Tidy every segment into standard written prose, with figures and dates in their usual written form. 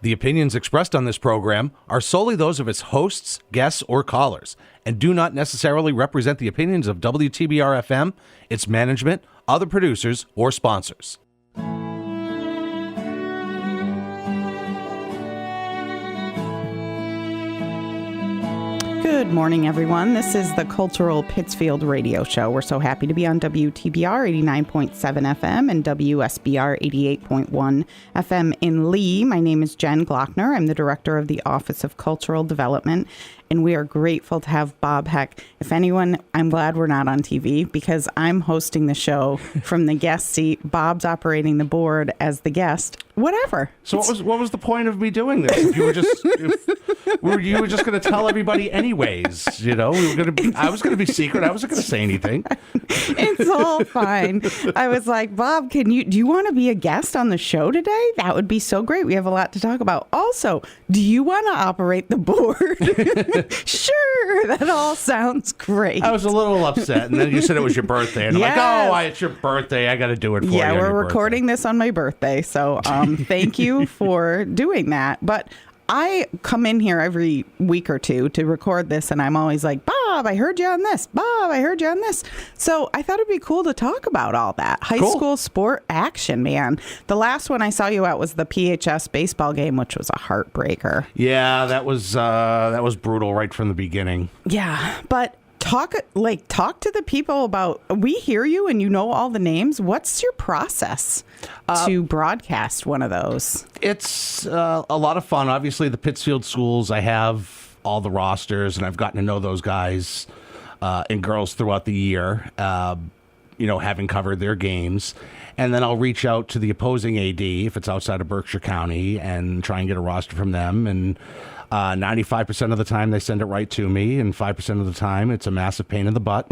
The opinions expressed on this program are solely those of its hosts, guests, or callers, and do not necessarily represent the opinions of WTBR-FM, its management, other producers, or sponsors. Good morning, everyone. This is the Cultural Pittsfield radio show. We're so happy to be on WTBR 89.7 FM and WSBR 88.1 FM in Lee. My name is Jen Glockner. I'm the director of the Office of Cultural Development, and we are grateful to have Bob Heck. If anyone, I'm glad we're not on TV because I'm hosting the show from the guest seat. Bob's operating the board as the guest. Whatever. So what was the point of me doing this? If you were just you were just going to tell everybody anyways, you know, I was going to be secret. I wasn't going to say anything. It's all fine. I was like, Bob, do you want to be a guest on the show today? That would be so great. We have a lot to talk about. Also, do you want to operate the board? Sure, that all sounds great. I was a little upset, and then you said it was your birthday, and Yes. I'm like, it's your birthday. I got to do it for you. Yeah, on we're your recording this on my birthday, so thank you for doing that. But I come in here every week or two to record this, and I'm always like, Bob, I heard you on this. Bob, I heard you on this. So I thought it'd be cool to talk about all that. High school sport action, man. The last one I saw you at was the PHS baseball game, which was a heartbreaker. Yeah, that was brutal right from the beginning. Yeah, but talk to the people about, we hear you and you know all the names. What's your process to broadcast one of those? It's a lot of fun. Obviously, the Pittsfield schools, I have all the rosters, and I've gotten to know those guys and girls throughout the year, having covered their games. And then I'll reach out to the opposing AD if it's outside of Berkshire County and try and get a roster from them. And 95% of the time they send it right to me, and 5% of the time it's a massive pain in the butt.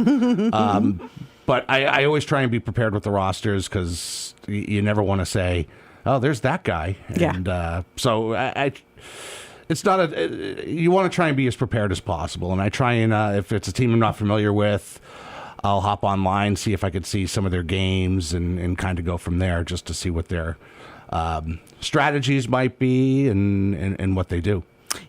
But I always try and be prepared with the rosters because you never want to say, oh, there's that guy. And so it's not you want to try and be as prepared as possible. And I try and, if it's a team I'm not familiar with, I'll hop online, see if I could see some of their games and kind of go from there just to see what their strategies might be and what they do.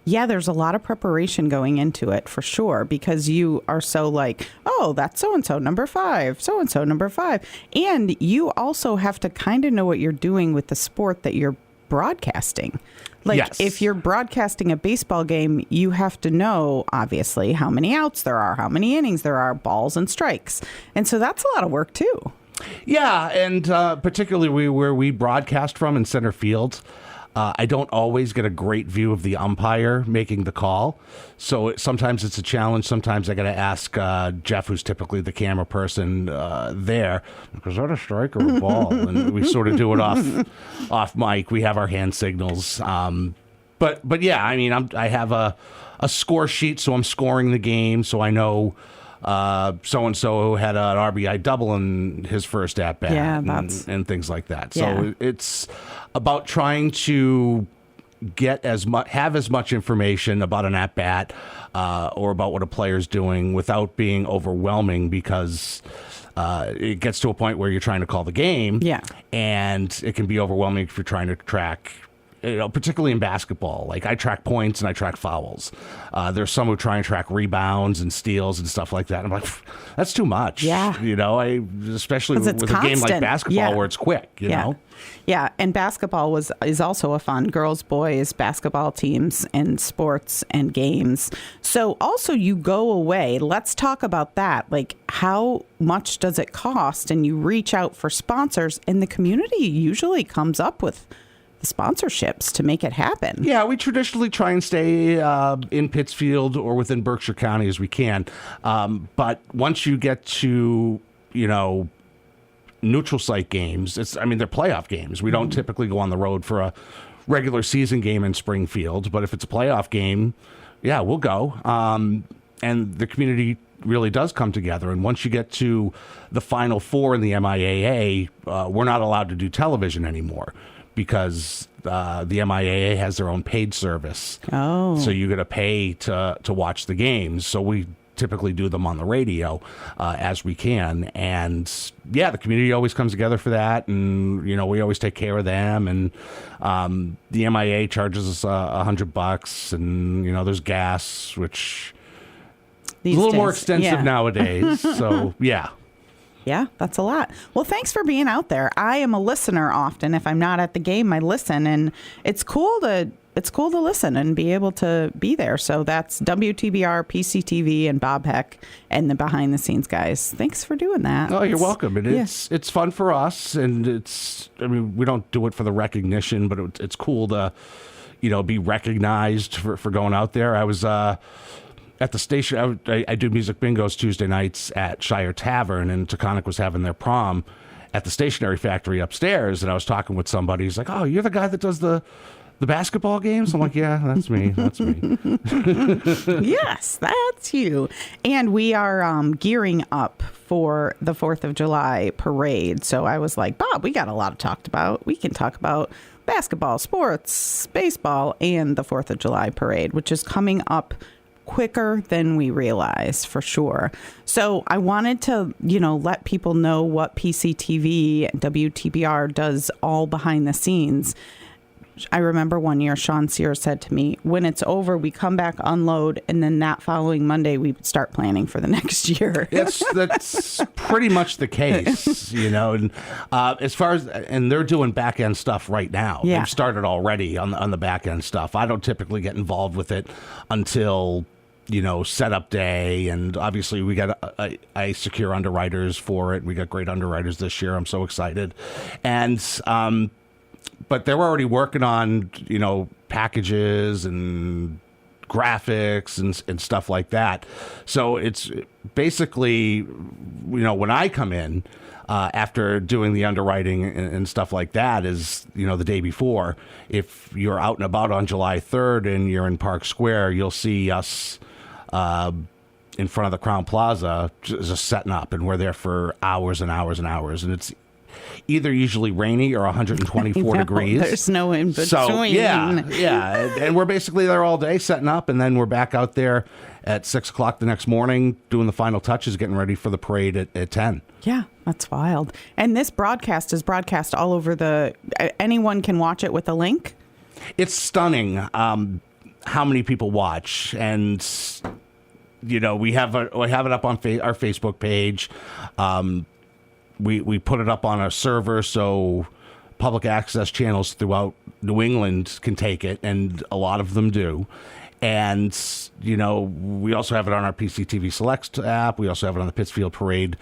Yeah, there's a lot of preparation going into it for sure, because you are so like, oh, that's so-and-so number 5, so-and-so number 5. And you also have to kind of know what you're doing with the sport that you're broadcasting. Like, yes. If you're broadcasting a baseball game, you have to know, obviously, how many outs there are, how many innings there are, balls and strikes. And so that's a lot of work, too. Yeah, and particularly where we broadcast from in center field, I don't always get a great view of the umpire making the call. So sometimes it's a challenge. Sometimes I got to ask Jeff, who's typically the camera person there, is that a strike or a ball? And we sort of do it off mic. We have our hand signals. But yeah, I mean, I have a score sheet, so I'm scoring the game, so I know so-and-so had an RBI double in his first at-bat, and things like that. So it's about trying to have as much information about an at-bat or about what a player's doing without being overwhelming, because it gets to a point where you're trying to call the game, and it can be overwhelming if you're trying to track, particularly in basketball. Like, I track points and I track fouls. There's some who try and track rebounds and steals and stuff like that. I'm like, that's too much. Yeah. Especially with a game like basketball where it's quick, you know? Yeah, and basketball is also a fun girls, boys, basketball teams and sports and games. So also you go away. Let's talk about that. Like, how much does it cost? And you reach out for sponsors, and the community usually comes up with the sponsorships to make it happen. Yeah, we traditionally try and stay in Pittsfield or within Berkshire County as we can. But once you get to, neutral site games, they're playoff games. We don't typically go on the road for a regular season game in Springfield, but if it's a playoff game, we'll go. And the community really does come together. And once you get to the Final Four in the MIAA, we're not allowed to do television anymore, because the MIAA has their own paid service. Oh. So you got to pay to watch the games. So we typically do them on the radio as we can. And yeah, the community always comes together for that. And, you know, we always take care of them. And the MIA charges us $100. And, you know, there's gas, which is a little more extensive nowadays. So, yeah. Yeah, that's a lot. Well, thanks for being out there. I am a listener often. If I'm not at the game, I listen, and it's cool to listen and be able to be there. So that's WTBR, PCTV, and Bob Heck, and the behind the scenes guys. Thanks for doing that. Oh, you're welcome. And it's fun for us, and we don't do it for the recognition, but it's cool to, you know, be recognized for going out there. I was at the station. I do music bingos Tuesday nights at Shire Tavern, and Taconic was having their prom at the Stationery Factory upstairs, and I was talking with somebody. He's like, "Oh, you're the guy that does the basketball games?" I'm like, "Yeah, that's me. That's me." Yes, that's you. And we are gearing up for the 4th of July parade. So I was like, Bob, we got a lot to talk about. We can talk about basketball, sports, baseball, and the 4th of July parade, which is coming up quicker than we realize, for sure. So I wanted to, you know, let people know what PCTV and WTBR does all behind the scenes. I remember one year Sean Sear said to me, when it's over, we come back, unload, and then that following Monday, we start planning for the next year. That's pretty much the case, you know. And as far as, and they're doing back end stuff right now. Yeah. They've started already on the back end stuff. I don't typically get involved with it until, you know, setup day. And obviously we got, I secure underwriters for it. We got great underwriters this year. I'm so excited. And, but they're already working on, you know, packages and graphics and stuff like that. So it's basically, you know, when I come in after doing the underwriting and stuff like that is, you know, the day before, if you're out and about on July 3rd and you're in Park Square, you'll see us in front of the Crown Plaza just setting up, and we're there for hours and hours and hours. And it's either usually rainy or 124 degrees. There's no in between. So, yeah. And we're basically there all day setting up, and then we're back out there at 6 o'clock the next morning doing the final touches, getting ready for the parade at 10. Yeah, that's wild. And this broadcast is broadcast all over anyone can watch it with a link? It's stunning how many people watch. And, you know, we have it up on our Facebook page. We put it up on a server so public access channels throughout New England can take it, and a lot of them do. And, you know, we also have it on our PCTV Select app. We also have it on the Pittsfield Parade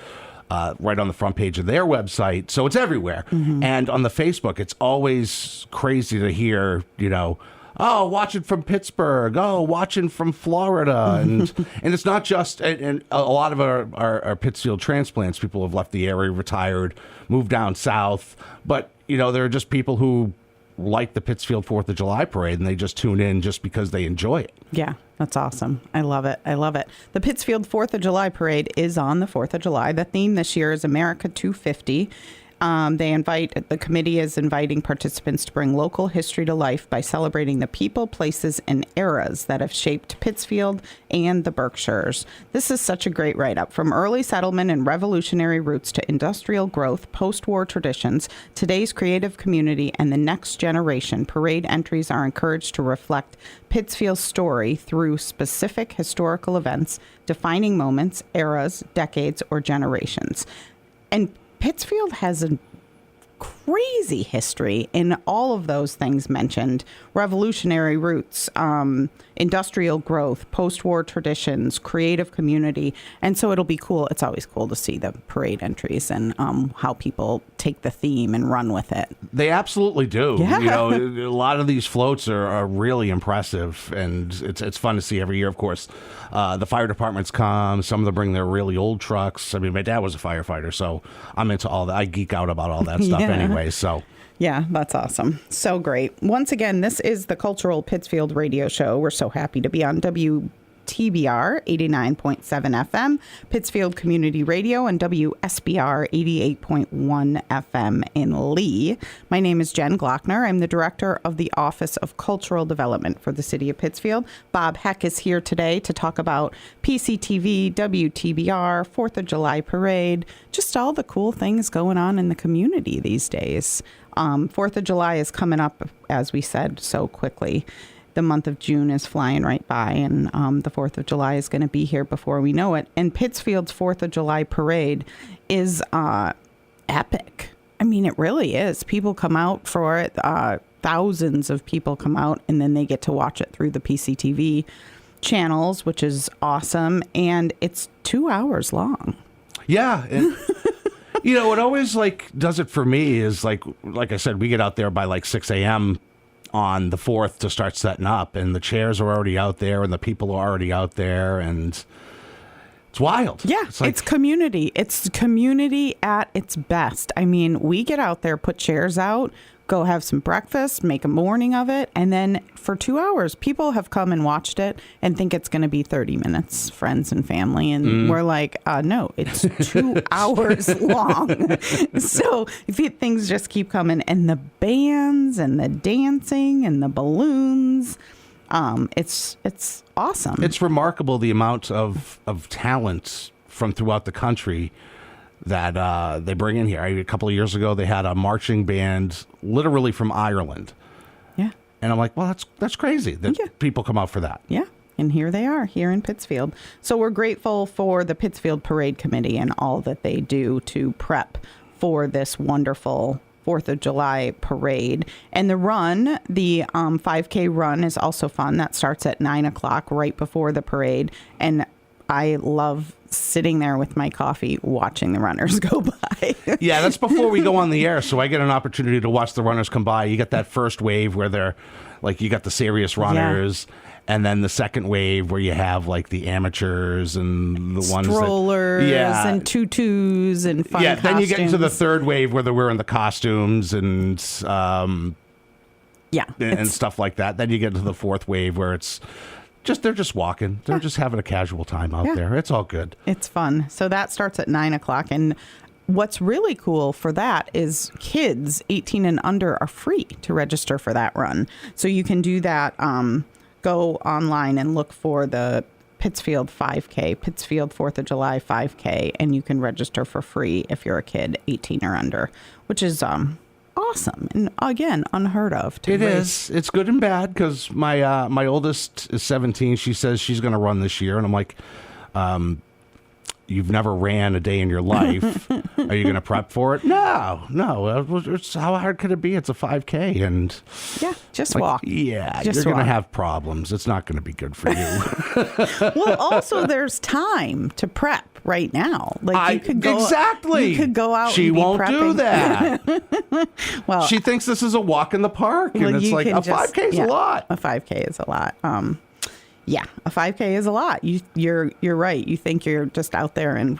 right on the front page of their website. So it's everywhere. Mm-hmm. And on the Facebook, it's always crazy to hear, you know, oh, watching from Pittsburgh. Oh, watching from Florida. And it's not just, and a lot of our Pittsfield transplants, people have left the area, retired, moved down south. But, you know, there are just people who like the Pittsfield 4th of July parade, and they just tune in just because they enjoy it. Yeah, that's awesome. I love it. I love it. The Pittsfield 4th of July parade is on the 4th of July. The theme this year is America 250. The committee is inviting participants to bring local history to life by celebrating the people, places, and eras that have shaped Pittsfield and the Berkshires. This is such a great write-up. From early settlement and revolutionary roots to industrial growth, post-war traditions, today's creative community, and the next generation, parade entries are encouraged to reflect Pittsfield's story through specific historical events, defining moments, eras, decades, or generations. And Pittsfield has a crazy history in all of those things mentioned: revolutionary roots, industrial growth, post-war traditions, creative community. And so it'll be cool. It's always cool to see the parade entries and how people take the theme and run with it. They absolutely do. Yeah. You know, a lot of these floats are really impressive, and it's fun to see every year. Of course, the fire departments come. Some of them bring their really old trucks. I mean, my dad was a firefighter, so I'm into all that. I geek out about all that stuff anyway, so. Yeah, that's awesome. So great. Once again, this is the Cultural Pittsfield Radio Show. We're so happy to be on WTBR WTBR 89.7 FM, Pittsfield Community Radio, and WSBR 88.1 FM in Lee. My name is Jen Glockner. I'm the director of the Office of Cultural Development for the City of Pittsfield. Bob Heck is here today to talk about PCTV, WTBR, 4th of July Parade, just all the cool things going on in the community these days. 4th of July is coming up, as we said, so quickly. The month of June is flying right by, and the 4th of July is going to be here before we know it. And Pittsfield's 4th of July Parade is epic. I mean, it really is. People come out for it. Thousands of people come out, and then they get to watch it through the PCTV channels, which is awesome. And it's 2 hours long. Yeah. And, you know, what always does it for me is like I said, we get out there by 6 a.m. on the 4th to start setting up, and the chairs are already out there and the people are already out there, and it's wild. Yeah, it's community. It's community at its best. I mean, we get out there, put chairs out, go have some breakfast, make a morning of it, and then for 2 hours, people have come and watched it and think it's going to be 30 minutes, friends and family, and we're like, no, it's 2 hours long. So things just keep coming, and the bands and the dancing and the balloons, it's awesome. It's remarkable the amount of talent from throughout the country that they bring in here. A couple of years ago, they had a marching band literally from Ireland. Yeah. And I'm like, well, that's crazy that people come out for that. Yeah. And here they are, here in Pittsfield. So we're grateful for the Pittsfield Parade Committee and all that they do to prep for this wonderful 4th of July parade. And the run, the 5K run, is also fun. That starts at 9 o'clock right before the parade. And I love sitting there with my coffee watching the runners go by. Yeah, that's before we go on the air, so I get an opportunity to watch the runners come by. You get that first wave where they're you got the serious runners, and then the second wave where you have the amateurs and the ones strollers and tutus and fun costumes. Then you get into the third wave where they're wearing the costumes and and stuff like that. Then you get into the fourth wave where it's they're just walking. They're just having a casual time out there. It's all good. It's fun. So that starts at 9 o'clock. And what's really cool for that is kids 18 and under are free to register for that run. So you can do that. Go online and look for the Pittsfield 5K, Pittsfield 4th of July 5K, and you can register for free if you're a kid 18 or under, which is awesome, and again, unheard of. It is. It's good and bad because my oldest is 17. She says she's going to run this year, and I'm like, you've never ran a day in your life. Are you going to prep for it? No. It's, how hard could it be? It's a 5K, and just walk. Yeah, you're going to have problems. It's not going to be good for you. Well, also, there's time to prep right now. You could go exactly. You could go out. She and be won't prepping. do that. Well, she thinks this is a walk in the park, and it's like a 5K is a lot. A 5K is a lot. Yeah, a 5K is a lot. You're right. You think you're just out there and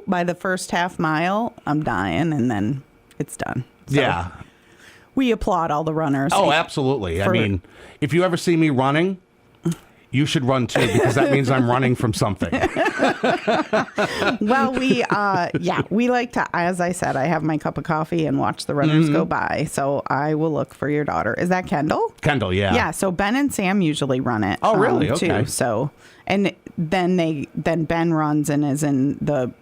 by the first half mile, I'm dying, and then it's done. So we applaud all the runners. Oh, absolutely. I mean, if you ever see me running, you should run too, because that means I'm running from something. Well, we like to, as I said, I have my cup of coffee and watch the runners go by. So I will look for your daughter. Is that Kendall? Kendall, yeah. Yeah. So Ben and Sam usually run it. Oh, really? Okay. Too. So, and then Ben runs and is in the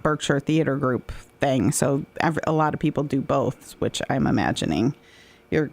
Berkshire Theater Group thing. So a lot of people do both, which I'm imagining your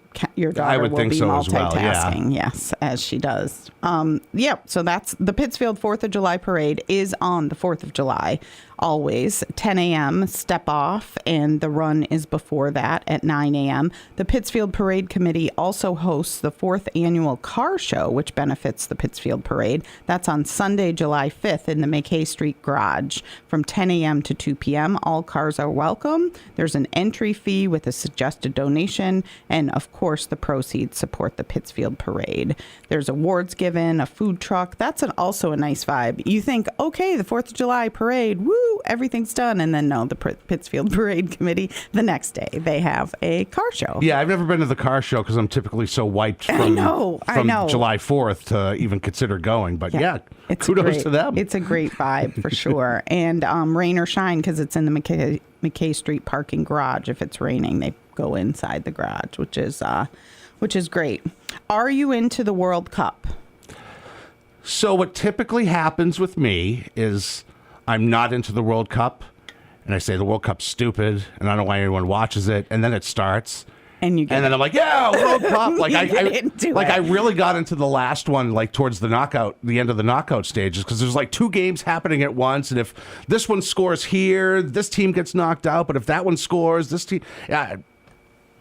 daughter will be multitasking, yes, as she does. So that's the Pittsfield 4th of July Parade is on the 4th of July, always 10 a.m. step off, and the run is before that at 9 a.m. The Pittsfield Parade Committee also hosts the 4th annual car show, which benefits the Pittsfield Parade. That's on Sunday, July 5th in the McKay Street Garage from 10 a.m. to 2 p.m. All cars are welcome. There's an entry fee with a suggested donation, and of course, the proceeds support the Pittsfield Parade. There's awards given, a food truck. That's also a nice vibe. You think, okay, the 4th of July parade, woo, everything's done. And then, no, the Pittsfield Parade Committee, the next day, they have a car show. Yeah, I've never been to the car show because I'm typically so wiped from July 4th to even consider going. But kudos to them. It's a great vibe for sure. And rain or shine, because it's in the McKay Street parking garage. If it's raining, they go inside the garage, which is great. Are you into the World Cup? So what typically happens with me is I'm not into the World Cup, and I say the World Cup's stupid, and I don't know why anyone watches it, and then it starts. And then I'm like, yeah, World Cup. Like I really got into the last one, like towards the end of the knockout stages, because there's like 2 games happening at once, and if this one scores here, this team gets knocked out, but if that one scores, this team,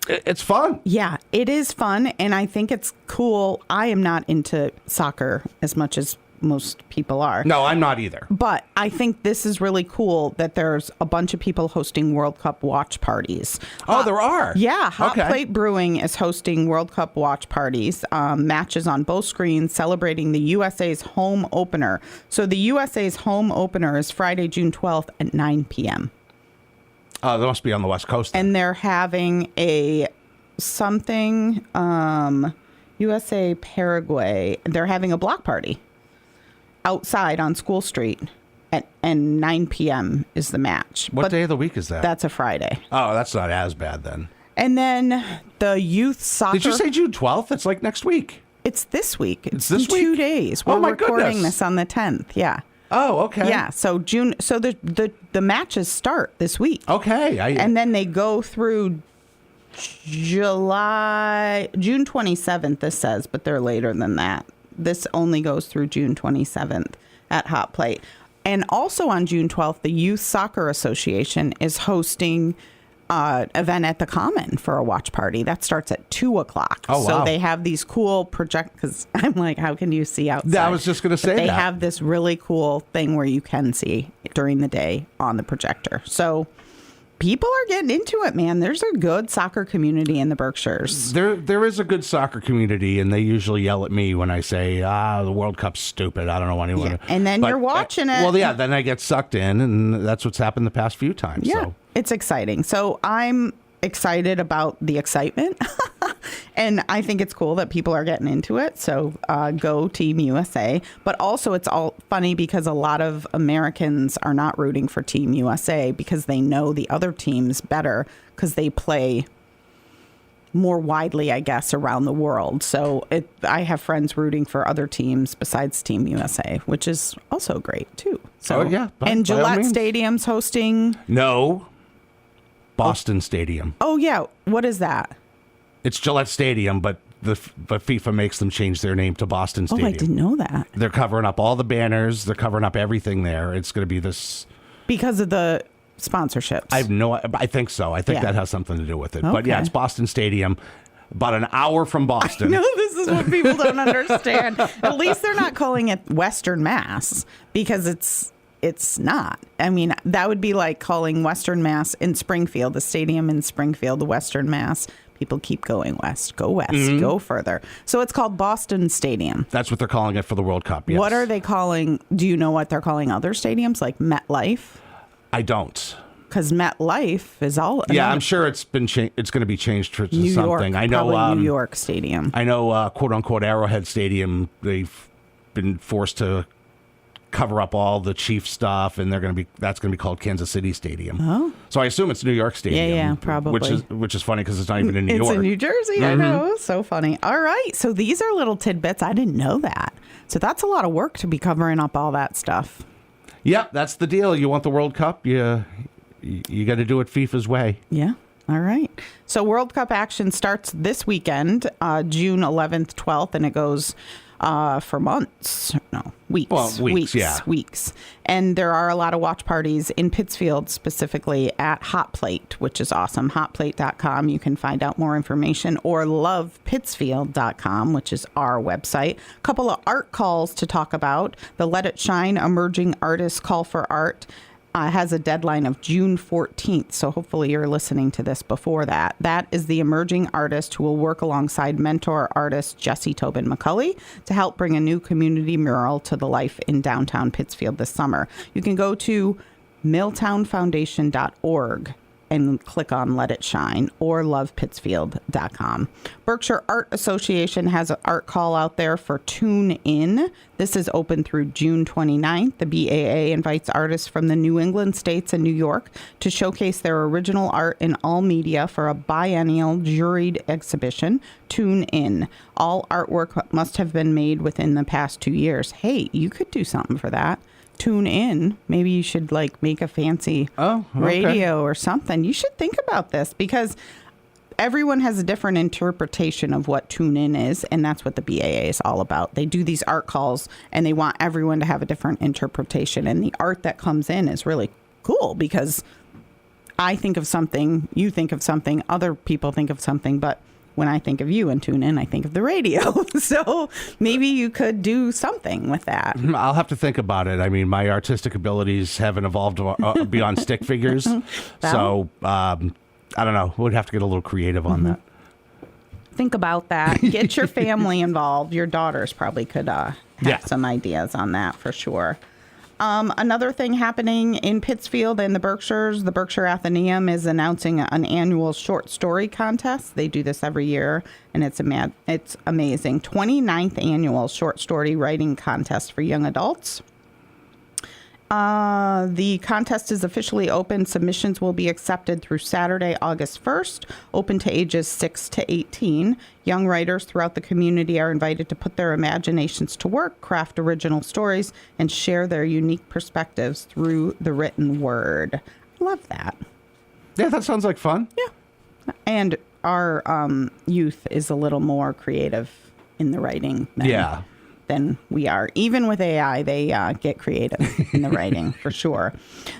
it's fun. Yeah, it is fun, and I think it's cool. I am not into soccer as much as most people are. No, I'm not either. But I think this is really cool that there's a bunch of people hosting World Cup watch parties. Oh, there are? Yeah. Hot Plate Brewing is hosting World Cup watch parties, matches on both screens celebrating the USA's home opener. So the USA's home opener is Friday, June 12th at 9 p.m. They must be on the West Coast then. And they're having USA Paraguay. They're having a block party outside on School Street and 9 p.m. is the match. What day of the week is that? That's a Friday. Oh, that's not as bad then. And then the youth soccer. Did you say June 12th? It's like next week. It's this week. It's this week? 2 days. We're recording this on the 10th. Yeah. Oh, okay. Yeah. So June. So the matches start this week. Okay. And then they go through June 27th. This says, but they're later than that. This only goes through June 27th at Hot Plate. And also on June 12th, the Youth Soccer Association is hosting an event at the Common for a watch party. That starts at 2 o'clock. Oh, wow. So they have these cool because I'm like, how can you see outside? Yeah, I was just going to say they have this really cool thing where you can see during the day on the projector. So people are getting into it, man. There's a good soccer community in the Berkshires. There is a good soccer community, and they usually yell at me when I say, the World Cup's stupid. I don't know anyone. Yeah. And then you're watching it. Well, yeah, then I get sucked in, and that's what's happened the past few times. Yeah, so. It's exciting. So I'm excited about the excitement, and I think it's cool that people are getting into it. So go Team USA. But also it's all funny because a lot of Americans are not rooting for Team USA because they know the other teams better because they play more widely, I guess, around the world. So I have friends rooting for other teams besides Team USA, which is also great too. So, yeah. And Gillette Stadium's hosting. No. Boston Stadium. Oh, yeah. What is that? It's Gillette Stadium, but FIFA makes them change their name to Boston Stadium. Oh, I didn't know that. They're covering up all the banners. They're covering up everything there. It's going to be this... Because of the sponsorships. I think so. I think that has something to do with it. Okay. But yeah, it's Boston Stadium. About an hour from Boston. No, this is what people don't understand. At least they're not calling it Western Mass because it's not. I mean, that would be like calling Western Mass in Springfield, the stadium in Springfield, the Western Mass. People keep going west, go further. So it's called Boston Stadium. That's what they're calling it for the World Cup, yes. What are they calling? Do you know what they're calling other stadiums like MetLife? I don't. Because MetLife is all... Yeah, I'm sure it's been it's going to be changed to New something. York, I know probably New York Stadium. I know, quote-unquote, Arrowhead Stadium, they've been forced to cover up all the Chief stuff, and that's going to be called Kansas City Stadium. Oh. So I assume it's New York Stadium. Yeah, probably. Which is funny because it's not even in New York. It's in New Jersey, I know. So funny. All right, so these are little tidbits. I didn't know that. So that's a lot of work to be covering up all that stuff. Yeah, that's the deal. You want the World Cup, you got to do it FIFA's way. Yeah. All right. So World Cup action starts this weekend, June 11th, 12th, and it goes for months. No, weeks. Well, weeks. And there are a lot of watch parties in Pittsfield, specifically at Hot Plate, which is awesome. Hotplate.com. You can find out more information, or lovepittsfield.com, which is our website. A couple of art calls to talk about. The Let It Shine Emerging Artists Call for Art has a deadline of June 14th, so hopefully you're listening to this before that. That is the emerging artist who will work alongside mentor artist Jesse Tobin McCulley to help bring a new community mural to the life in downtown Pittsfield this summer. You can go to milltownfoundation.org and click on Let It Shine, or lovepittsfield.com. Berkshire Art Association has an art call out there for Tune In. This is open through June 29th. The BAA invites artists from the New England states and New York to showcase their original art in all media for a biennial juried exhibition, Tune In. All artwork must have been made within the past 2 years. Hey, you could do something for that. Tune in. Maybe you should make a fancy radio or something. You should think about this, because everyone has a different interpretation of what tune in is, and that's what the BAA is all about. They do these art calls and they want everyone to have a different interpretation, and the art that comes in is really cool, because I think of something, you think of something, other people think of something, but when I think of you and tune in, I think of the radio. So maybe you could do something with that. I'll have to think about it. I mean, my artistic abilities haven't evolved beyond stick figures. So I don't know. We'd have to get a little creative on that. Think about that. Get your family involved. Your daughters probably could have some ideas on that for sure. Another thing happening in Pittsfield and the Berkshires, the Berkshire Athenaeum is announcing an annual short story contest. They do this every year, and it's amazing. 29th annual short story writing contest for young adults. The contest is officially open. Submissions will be accepted through Saturday, August 1st, open to ages 6 to 18. Young writers throughout the community are invited to put their imaginations to work, craft original stories, and share their unique perspectives through the written word. Love that. Yeah, that sounds like fun. Yeah. And our youth is a little more creative in the writing than we are. Even with AI, they get creative in the writing for sure.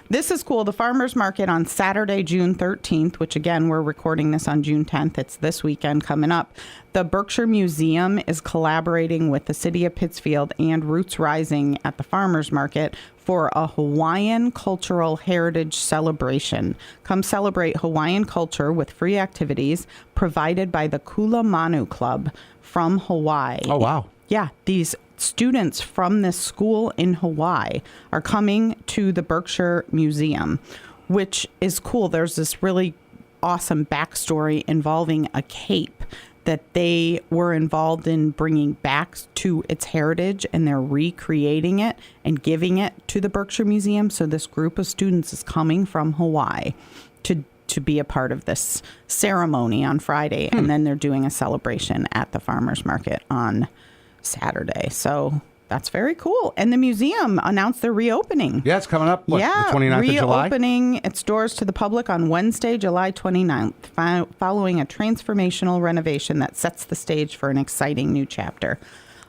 This is cool. The Farmers Market on Saturday, June 13th, which again, we're recording this on June 10th. It's this weekend coming up. The Berkshire Museum is collaborating with the City of Pittsfield and Roots Rising at the Farmers Market for a Hawaiian cultural heritage celebration. Come celebrate Hawaiian culture with free activities provided by the Kula Manu Club from Hawaii. Oh, wow. Yeah, these students from this school in Hawaii are coming to the Berkshire Museum, which is cool. There's this really awesome backstory involving a cape that they were involved in bringing back to its heritage, and they're recreating it and giving it to the Berkshire Museum. So this group of students is coming from Hawaii to be a part of this ceremony on Friday, and then they're doing a celebration at the farmers market on Saturday. So that's very cool. And the museum announced their reopening. Yeah, it's coming up. The 29th of July? Reopening its doors to the public on Wednesday, July 29th, following a transformational renovation that sets the stage for an exciting new chapter.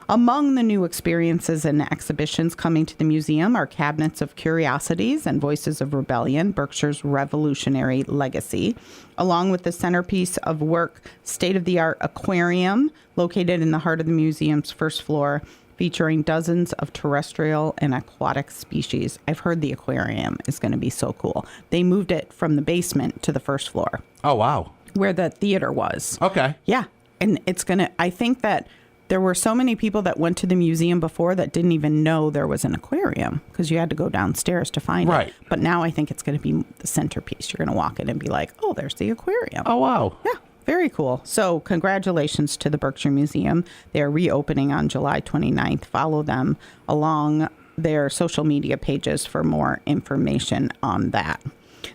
Among the new experiences and exhibitions coming to the museum are Cabinets of Curiosities and Voices of Rebellion, Berkshire's Revolutionary Legacy, along with the centerpiece of work, state-of-the-art aquarium located in the heart of the museum's first floor, featuring dozens of terrestrial and aquatic species. I've heard the aquarium is going to be so cool. They moved it from the basement to the first floor. Oh, wow. Where the theater was. Okay. Yeah. And it's going to, I think that there were so many people that went to the museum before that didn't even know there was an aquarium because you had to go downstairs to find it. But now I think it's going to be the centerpiece. You're going to walk in and be like, oh, there's the aquarium. Oh, wow. Yeah, very cool. So congratulations to the Berkshire Museum. They're reopening on July 29th. Follow them along their social media pages for more information on that.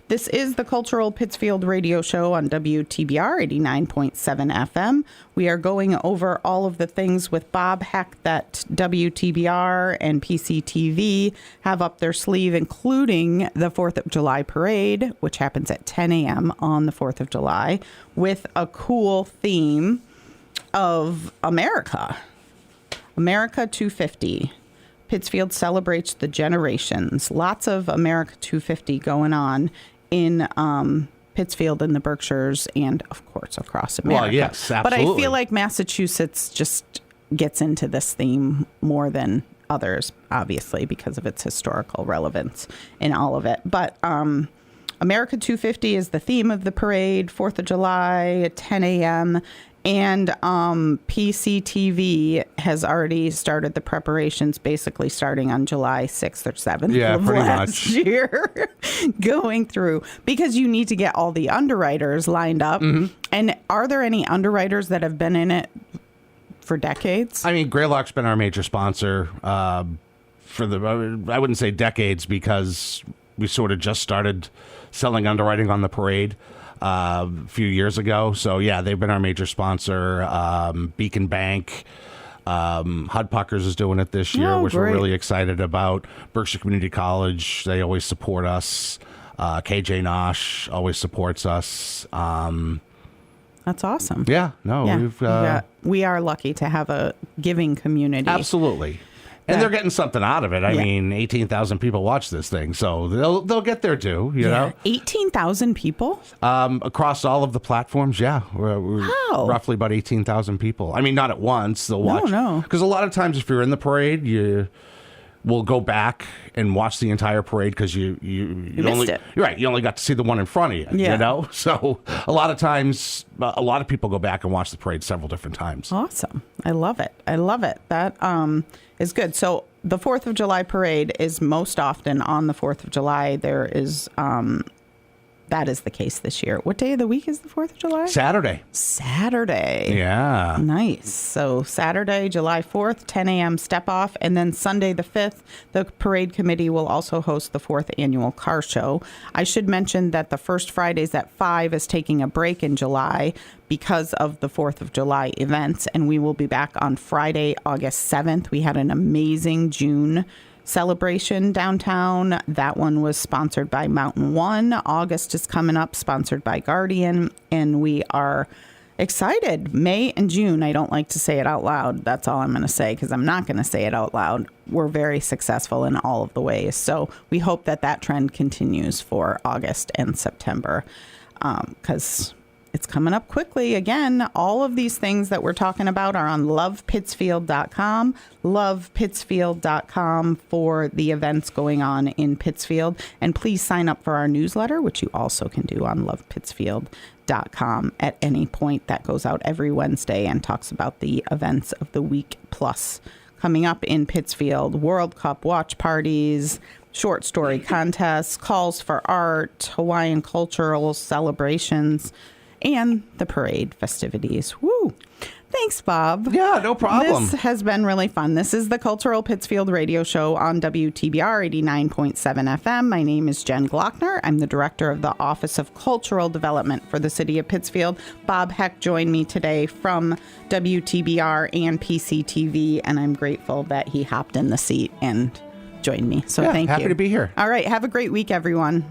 This is the Cultural Pittsfield Radio Show on WTBR 89.7 FM. We are going over all of the things with Bob Heck that WTBR and PCTV have up their sleeve, including the 4th of July parade, which happens at 10 a.m. on the 4th of July, with a cool theme of America. America 250. Pittsfield celebrates the generations. Lots of America 250 going on in Pittsfield and the Berkshires and, of course, across America. Well, yes, absolutely. But I feel like Massachusetts just gets into this theme more than others, obviously, because of its historical relevance in all of it. But America 250 is the theme of the parade, 4th of July at 10 a.m., And PCTV has already started the preparations, basically starting on July 6th or 7th of last year, going through, because you need to get all the underwriters lined up. Mm-hmm. And are there any underwriters that have been in it for decades? I mean, Greylock's been our major sponsor for I wouldn't say decades, because we sort of just started selling underwriting on the parade a few years ago. So, yeah, they've been our major sponsor. Beacon Bank, Hudpuckers is doing it this year, which we're really excited about. Berkshire Community College, they always support us. KJ Nosh always supports us. That's awesome. Yeah, no, we are lucky to have a giving community. Absolutely. And they're getting something out of it. I mean, 18,000 people watch this thing, so they'll get their due, you know? 18,000 people? Across all of the platforms, we're roughly about 18,000 people. I mean, not at once. They'll watch. No. Because a lot of times if you're in the parade, you will go back and watch the entire parade, because you missed it. You're right. You only got to see the one in front of you, you know? So a lot of times, a lot of people go back and watch the parade several different times. Awesome. I love it. That is good. So the 4th of July parade is most often on the 4th of July. There is, that is the case this year. What day of the week is the 4th of July? Saturday. Yeah. Nice. So Saturday, July 4th, 10 a.m. step off. And then Sunday the 5th, the parade committee will also host the 4th annual car show. I should mention that the first Fridays at 5 is taking a break in July because of the 4th of July events. And we will be back on Friday, August 7th. We had an amazing June celebration downtown. That one was sponsored by Mountain One. August is coming up, sponsored by Guardian, and we are excited. May and June, I don't like to say it out loud. That's all I'm going to say, because I'm not going to say it out loud. We're very successful in all of the ways. So we hope that trend continues for August and September, because it's coming up quickly. Again, all of these things that we're talking about are on lovepittsfield.com, lovepittsfield.com for the events going on in Pittsfield. And please sign up for our newsletter, which you also can do on lovepittsfield.com at any point. That goes out every Wednesday and talks about the events of the week plus coming up in Pittsfield: World Cup watch parties, short story contests, calls for art, Hawaiian cultural celebrations, and the parade festivities. Woo! Thanks, Bob. Yeah, no problem. This has been really fun. This is the Cultural Pittsfield Radio Show on WTBR 89.7 FM. My name is Jen Glockner. I'm the director of the Office of Cultural Development for the City of Pittsfield. Bob Heck joined me today from WTBR and PCTV, and I'm grateful that he hopped in the seat and joined me. So thank you. Happy to be here. All right. Have a great week, everyone.